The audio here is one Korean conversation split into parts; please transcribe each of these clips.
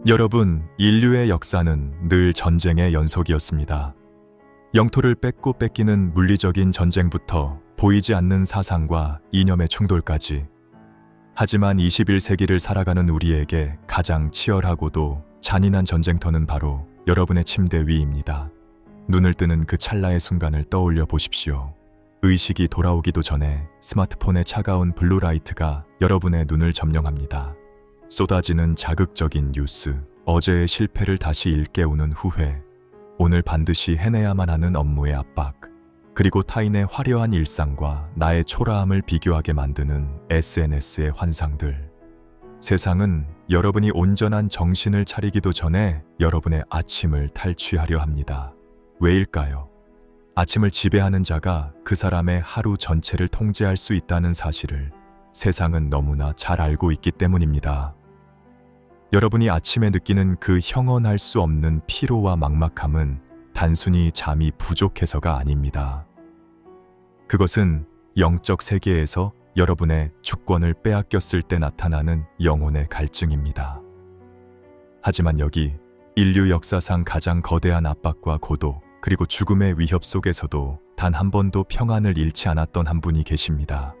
여러분, 인류의 역사는 늘 전쟁의 연속이었습니다. 영토를 뺏고 뺏기는 물리적인 전쟁부터 보이지 않는 사상과 이념의 충돌까지. 하지만 21세기를 살아가는 우리에게 가장 치열하고도 잔인한 전쟁터는 바로 여러분의 침대 위입니다. 눈을 뜨는 그 찰나의 순간을 떠올려 보십시오. 의식이 돌아오기도 전에 스마트폰의 차가운 블루라이트가 여러분의 눈을 점령합니다. 쏟아지는 자극적인 뉴스, 어제의 실패를 다시 일깨우는 후회, 오늘 반드시 해내야만 하는 업무의 압박, 그리고 타인의 화려한 일상과 나의 초라함을 비교하게 만드는 SNS의 환상들. 세상은 여러분이 온전한 정신을 차리기도 전에 여러분의 아침을 탈취하려 합니다. 왜일까요? 아침을 지배하는 자가 그 사람의 하루 전체를 통제할 수 있다는 사실을 세상은 너무나 잘 알고 있기 때문입니다. 여러분이 아침에 느끼는 그 형언할 수 없는 피로와 막막함은 단순히 잠이 부족해서가 아닙니다. 그것은 영적 세계에서 여러분의 주권을 빼앗겼을 때 나타나는 영혼의 갈증입니다. 하지만 여기 인류 역사상 가장 거대한 압박과 고독, 그리고 죽음의 위협 속에서도 단 한 번도 평안을 잃지 않았던 한 분이 계십니다.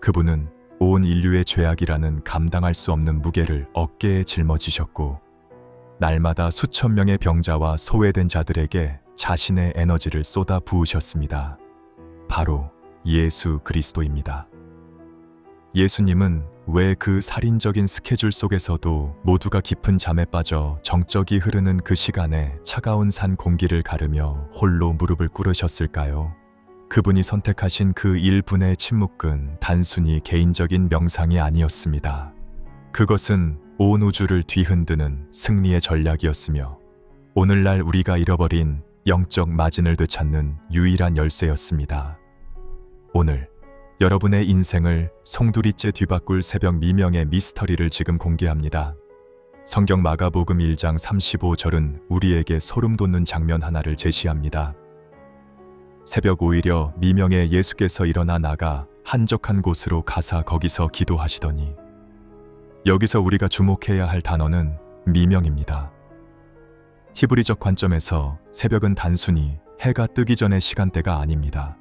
그분은 온 인류의 죄악이라는 감당할 수 없는 무게를 어깨에 짊어지셨고, 날마다 수천 명의 병자와 소외된 자들에게 자신의 에너지를 쏟아 부으셨습니다. 바로 예수 그리스도입니다. 예수님은 왜 그 살인적인 스케줄 속에서도 모두가 깊은 잠에 빠져 정적이 흐르는 그 시간에 차가운 산 공기를 가르며 홀로 무릎을 꿇으셨을까요? 그분이 선택하신 그 1분의 침묵은 단순히 개인적인 명상이 아니었습니다. 그것은 온 우주를 뒤흔드는 승리의 전략이었으며, 오늘날 우리가 잃어버린 영적 마진을 되찾는 유일한 열쇠였습니다. 오늘 여러분의 인생을 송두리째 뒤바꿀 새벽 미명의 미스터리를 지금 공개합니다. 성경 마가복음 1장 35절은 우리에게 소름 돋는 장면 하나를 제시합니다. 새벽 오히려 미명에 예수께서 일어나 나가 한적한 곳으로 가사 거기서 기도하시더니. 여기서 우리가 주목해야 할 단어는 미명입니다. 히브리적 관점에서 새벽은 단순히 해가 뜨기 전의 시간대가 아닙니다.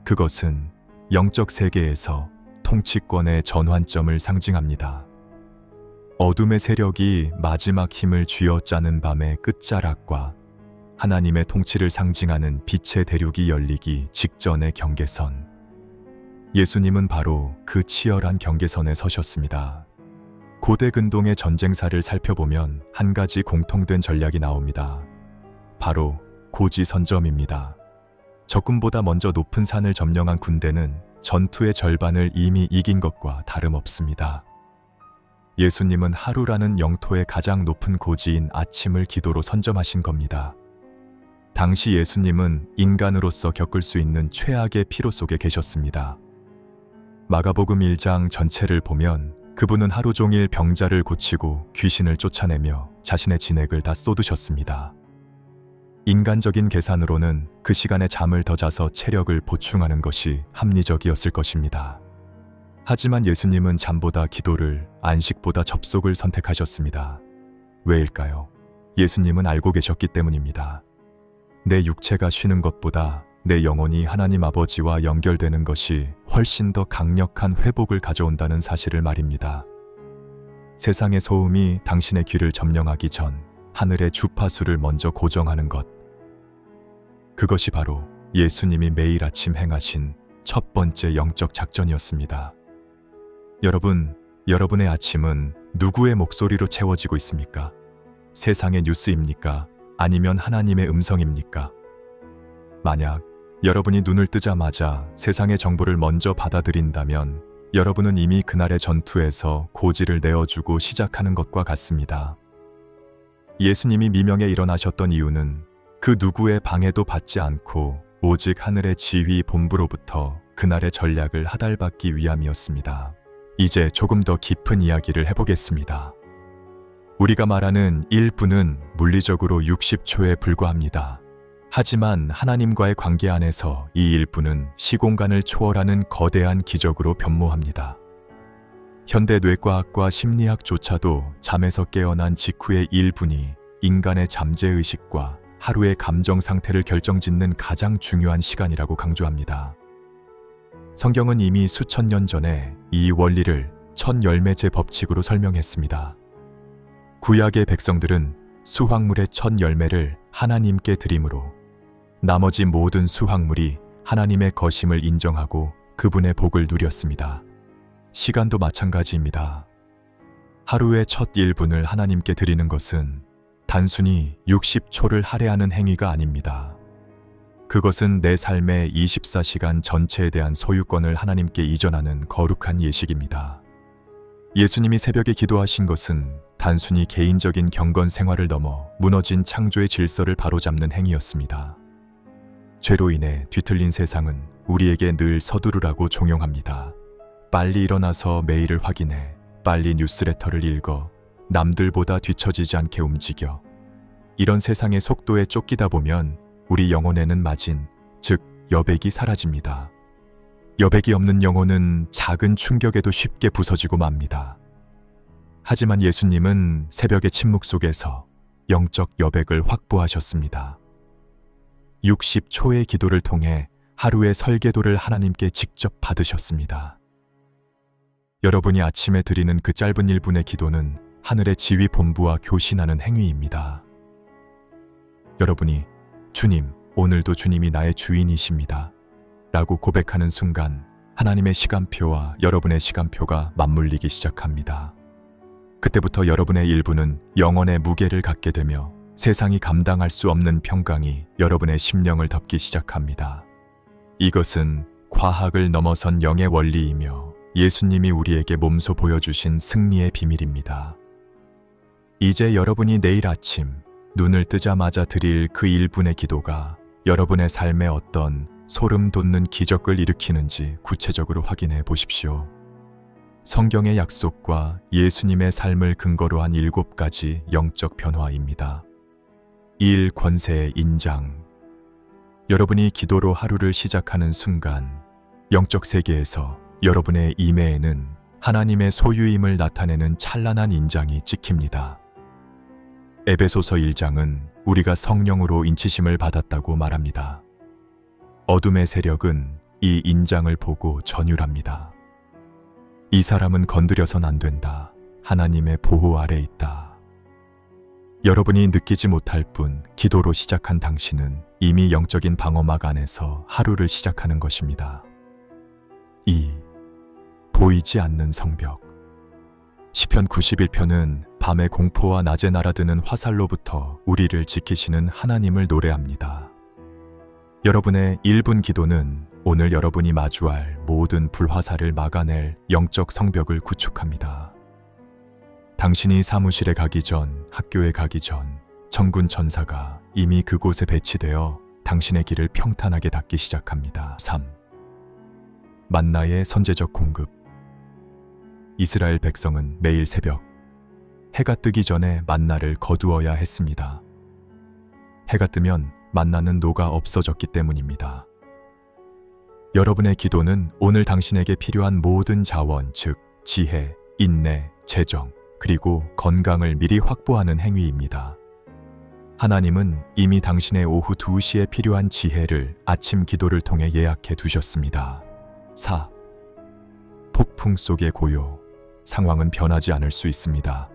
그것은 영적 세계에서 통치권의 전환점을 상징합니다. 어둠의 세력이 마지막 힘을 쥐어짜는 밤의 끝자락과 하나님의 통치를 상징하는 빛의 대륙이 열리기 직전의 경계선. 예수님은 바로 그 치열한 경계선에 서셨습니다. 고대 근동의 전쟁사를 살펴보면 한 가지 공통된 전략이 나옵니다. 바로 고지선점입니다. 적군보다 먼저 높은 산을 점령한 군대는 전투의 절반을 이미 이긴 것과 다름없습니다. 예수님은 하루라는 영토의 가장 높은 고지인 아침을 기도로 선점하신 겁니다. 당시 예수님은 인간으로서 겪을 수 있는 최악의 피로 속에 계셨습니다. 마가복음 1장 전체를 보면 그분은 하루 종일 병자를 고치고 귀신을 쫓아내며 자신의 진액을 다 쏟으셨습니다. 인간적인 계산으로는 그 시간에 잠을 더 자서 체력을 보충하는 것이 합리적이었을 것입니다. 하지만 예수님은 잠보다 기도를, 안식보다 접속을 선택하셨습니다. 왜일까요? 예수님은 알고 계셨기 때문입니다. 내 육체가 쉬는 것보다 내 영혼이 하나님 아버지와 연결되는 것이 훨씬 더 강력한 회복을 가져온다는 사실을 말입니다. 세상의 소음이 당신의 귀를 점령하기 전 하늘의 주파수를 먼저 고정하는 것. 그것이 바로 예수님이 매일 아침 행하신 첫 번째 영적 작전이었습니다. 여러분, 여러분의 아침은 누구의 목소리로 채워지고 있습니까? 세상의 뉴스입니까? 아니면 하나님의 음성입니까? 만약 여러분이 눈을 뜨자마자 세상의 정보를 먼저 받아들인다면 여러분은 이미 그날의 전투에서 고지를 내어주고 시작하는 것과 같습니다. 예수님이 미명에 일어나셨던 이유는 그 누구의 방해도 받지 않고 오직 하늘의 지휘 본부로부터 그날의 전략을 하달받기 위함이었습니다. 이제 조금 더 깊은 이야기를 해보겠습니다. 우리가 말하는 1분은 물리적으로 60초에 불과합니다. 하지만 하나님과의 관계 안에서 이 1분은 시공간을 초월하는 거대한 기적으로 변모합니다. 현대 뇌과학과 심리학조차도 잠에서 깨어난 직후의 1분이 인간의 잠재의식과 하루의 감정 상태를 결정짓는 가장 중요한 시간이라고 강조합니다. 성경은 이미 수천 년 전에 이 원리를 첫 열매제 법칙으로 설명했습니다. 구약의 백성들은 수확물의 첫 열매를 하나님께 드림으로 나머지 모든 수확물이 하나님의 것임을 인정하고 그분의 복을 누렸습니다. 시간도 마찬가지입니다. 하루의 첫 1분을 하나님께 드리는 것은 단순히 60초를 할애하는 행위가 아닙니다. 그것은 내 삶의 24시간 전체에 대한 소유권을 하나님께 이전하는 거룩한 예식입니다. 예수님이 새벽에 기도하신 것은 단순히 개인적인 경건 생활을 넘어 무너진 창조의 질서를 바로잡는 행위였습니다. 죄로 인해 뒤틀린 세상은 우리에게 늘 서두르라고 종용합니다. 빨리 일어나서 메일을 확인해, 빨리 뉴스레터를 읽어, 남들보다 뒤처지지 않게 움직여. 이런 세상의 속도에 쫓기다 보면 우리 영혼에는 마진, 즉 여백이 사라집니다. 여백이 없는 영혼은 작은 충격에도 쉽게 부서지고 맙니다. 하지만 예수님은 새벽의 침묵 속에서 영적 여백을 확보하셨습니다. 60초의 기도를 통해 하루의 설계도를 하나님께 직접 받으셨습니다. 여러분이 아침에 드리는 그 짧은 1분의 기도는 하늘의 지휘 본부와 교신하는 행위입니다. 여러분이 주님, 오늘도 주님이 나의 주인이십니다. 라고 고백하는 순간 하나님의 시간표와 여러분의 시간표가 맞물리기 시작합니다. 그때부터 여러분의 1분은 영혼의 무게를 갖게 되며 세상이 감당할 수 없는 평강이 여러분의 심령을 덮기 시작합니다. 이것은 과학을 넘어선 영의 원리이며 예수님이 우리에게 몸소 보여주신 승리의 비밀입니다. 이제 여러분이 내일 아침 눈을 뜨자마자 드릴 그 1분의 기도가 여러분의 삶에 어떤 소름 돋는 기적을 일으키는지 구체적으로 확인해 보십시오. 성경의 약속과 예수님의 삶을 근거로 한 7가지 영적 변화입니다. 1. 권세의 인장. 여러분이 기도로 하루를 시작하는 순간 영적 세계에서 여러분의 임해에는 하나님의 소유임을 나타내는 찬란한 인장이 찍힙니다. 에베소서 1장은 우리가 성령으로 인치심을 받았다고 말합니다. 어둠의 세력은 이 인장을 보고 전율합니다. 이 사람은 건드려선 안 된다. 하나님의 보호 아래 있다. 여러분이 느끼지 못할 뿐 기도로 시작한 당신은 이미 영적인 방어막 안에서 하루를 시작하는 것입니다. 2. 보이지 않는 성벽. 시편 91편은 밤의 공포와 낮에 날아드는 화살로부터 우리를 지키시는 하나님을 노래합니다. 여러분의 1분 기도는 오늘 여러분이 마주할 모든 불화살을 막아낼 영적 성벽을 구축합니다. 당신이 사무실에 가기 전, 학교에 가기 전, 천군 천사가 이미 그곳에 배치되어 당신의 길을 평탄하게 닫기 시작합니다. 3. 만나의 선제적 공급. 이스라엘 백성은 매일 새벽 해가 뜨기 전에 만나를 거두어야 했습니다. 해가 뜨면 만나는 녹아 없어졌기 때문입니다. 여러분의 기도는 오늘 당신에게 필요한 모든 자원, 즉 지혜, 인내, 재정, 그리고 건강을 미리 확보하는 행위입니다. 하나님은 이미 당신의 오후 2시에 필요한 지혜를 아침 기도를 통해 예약해 두셨습니다. 4. 폭풍 속의 고요. 상황은 변하지 않을 수 있습니다.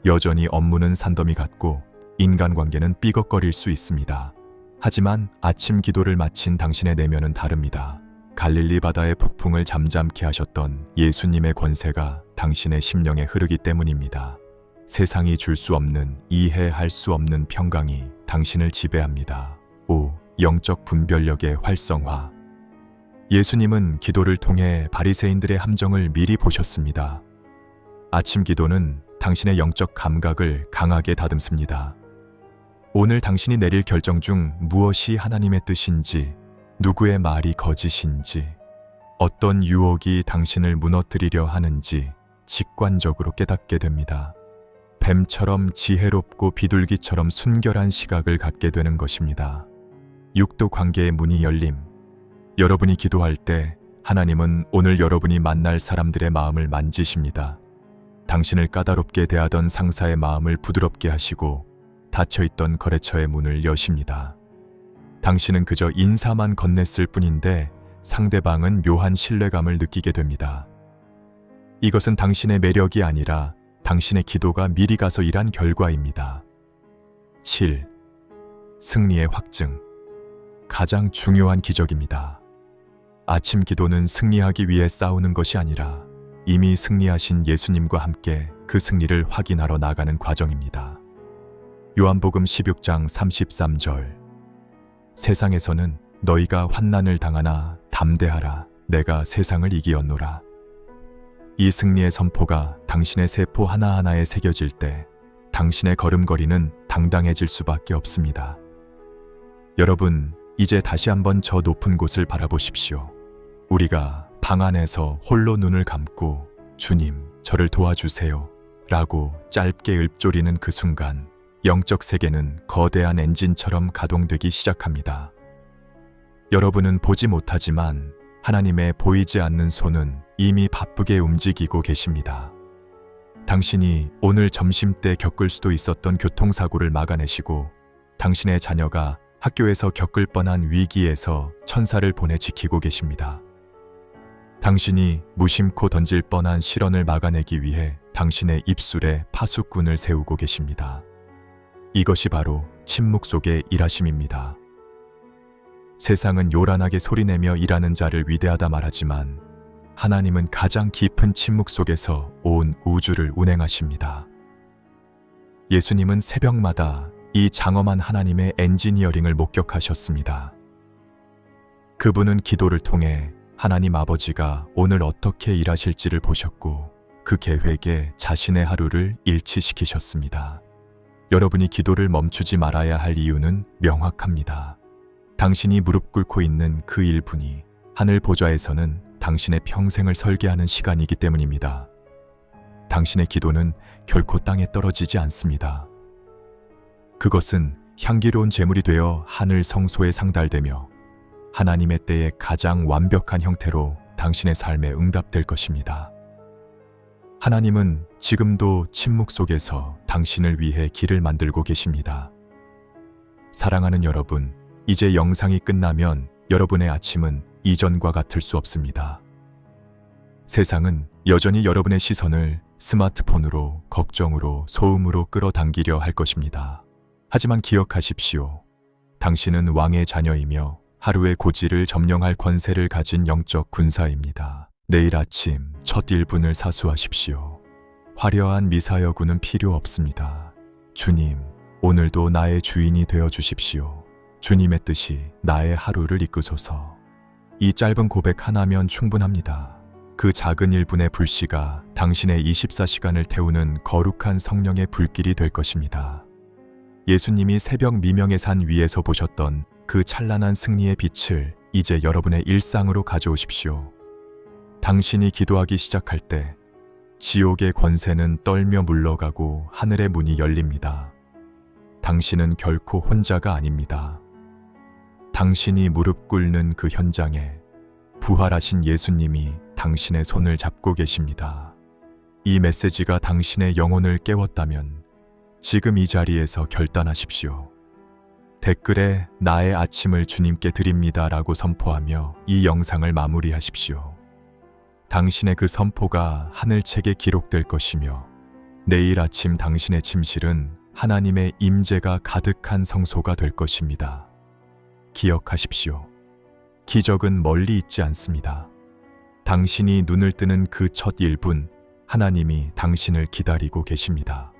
여전히 업무는 산더미 같고 인간관계는 삐걱거릴 수 있습니다. 하지만 아침 기도를 마친 당신의 내면은 다릅니다. 갈릴리 바다의 폭풍을 잠잠케 하셨던 예수님의 권세가 당신의 심령에 흐르기 때문입니다. 세상이 줄 수 없는, 이해할 수 없는 평강이 당신을 지배합니다. 5. 영적 분별력의 활성화. 예수님은 기도를 통해 바리새인들의 함정을 미리 보셨습니다. 아침 기도는 당신의 영적 감각을 강하게 다듬습니다. 오늘 당신이 내릴 결정 중 무엇이 하나님의 뜻인지, 누구의 말이 거짓인지, 어떤 유혹이 당신을 무너뜨리려 하는지 직관적으로 깨닫게 됩니다. 뱀처럼 지혜롭고 비둘기처럼 순결한 시각을 갖게 되는 것입니다. 육도 관계의 문이 열림. 여러분이 기도할 때 하나님은 오늘 여러분이 만날 사람들의 마음을 만지십니다. 당신을 까다롭게 대하던 상사의 마음을 부드럽게 하시고 닫혀있던 거래처의 문을 여십니다. 당신은 그저 인사만 건넸을 뿐인데 상대방은 묘한 신뢰감을 느끼게 됩니다. 이것은 당신의 매력이 아니라 당신의 기도가 미리 가서 일한 결과입니다. 7. 승리의 확증. 가장 중요한 기적입니다. 아침 기도는 승리하기 위해 싸우는 것이 아니라 이미 승리하신 예수님과 함께 그 승리를 확인하러 나가는 과정입니다. 요한복음 16장 33절. 세상에서는 너희가 환난을 당하나 담대하라. 내가 세상을 이기었노라. 이 승리의 선포가 당신의 세포 하나하나에 새겨질 때 당신의 걸음걸이는 당당해질 수밖에 없습니다. 여러분, 이제 다시 한번 저 높은 곳을 바라보십시오. 우리가 방 안에서 홀로 눈을 감고 주님, 저를 도와주세요 라고 짧게 읊조리는 그 순간 영적 세계는 거대한 엔진처럼 가동되기 시작합니다. 여러분은 보지 못하지만 하나님의 보이지 않는 손은 이미 바쁘게 움직이고 계십니다. 당신이 오늘 점심때 겪을 수도 있었던 교통사고를 막아내시고 당신의 자녀가 학교에서 겪을 뻔한 위기에서 천사를 보내 지키고 계십니다. 당신이 무심코 던질 뻔한 실언을 막아내기 위해 당신의 입술에 파수꾼을 세우고 계십니다. 이것이 바로 침묵 속의 일하심입니다. 세상은 요란하게 소리내며 일하는 자를 위대하다 말하지만 하나님은 가장 깊은 침묵 속에서 온 우주를 운행하십니다. 예수님은 새벽마다 이 장엄한 하나님의 엔지니어링을 목격하셨습니다. 그분은 기도를 통해 하나님 아버지가 오늘 어떻게 일하실지를 보셨고 그 계획에 자신의 하루를 일치시키셨습니다. 여러분이 기도를 멈추지 말아야 할 이유는 명확합니다. 당신이 무릎 꿇고 있는 그 1분이 하늘 보좌에서는 당신의 평생을 설계하는 시간이기 때문입니다. 당신의 기도는 결코 땅에 떨어지지 않습니다. 그것은 향기로운 제물이 되어 하늘 성소에 상달되며 하나님의 때에 가장 완벽한 형태로 당신의 삶에 응답될 것입니다. 하나님은 지금도 침묵 속에서 당신을 위해 길을 만들고 계십니다. 사랑하는 여러분, 이제 영상이 끝나면 여러분의 아침은 이전과 같을 수 없습니다. 세상은 여전히 여러분의 시선을 스마트폰으로, 걱정으로, 소음으로 끌어당기려 할 것입니다. 하지만 기억하십시오. 당신은 왕의 자녀이며 하루의 고지를 점령할 권세를 가진 영적 군사입니다. 내일 아침 첫 1분을 사수하십시오. 화려한 미사여구는 필요 없습니다. 주님, 오늘도 나의 주인이 되어 주십시오. 주님의 뜻이 나의 하루를 이끄소서. 이 짧은 고백 하나면 충분합니다. 그 작은 1분의 불씨가 당신의 24시간을 태우는 거룩한 성령의 불길이 될 것입니다. 예수님이 새벽 미명의 산 위에서 보셨던 그 찬란한 승리의 빛을 이제 여러분의 일상으로 가져오십시오. 당신이 기도하기 시작할 때 지옥의 권세는 떨며 물러가고 하늘의 문이 열립니다. 당신은 결코 혼자가 아닙니다. 당신이 무릎 꿇는 그 현장에 부활하신 예수님이 당신의 손을 잡고 계십니다. 이 메시지가 당신의 영혼을 깨웠다면 지금 이 자리에서 결단하십시오. 댓글에 나의 아침을 주님께 드립니다 라고 선포하며 이 영상을 마무리하십시오. 당신의 그 선포가 하늘책에 기록될 것이며 내일 아침 당신의 침실은 하나님의 임재가 가득한 성소가 될 것입니다. 기억하십시오. 기적은 멀리 있지 않습니다. 당신이 눈을 뜨는 그 첫 1분, 하나님이 당신을 기다리고 계십니다.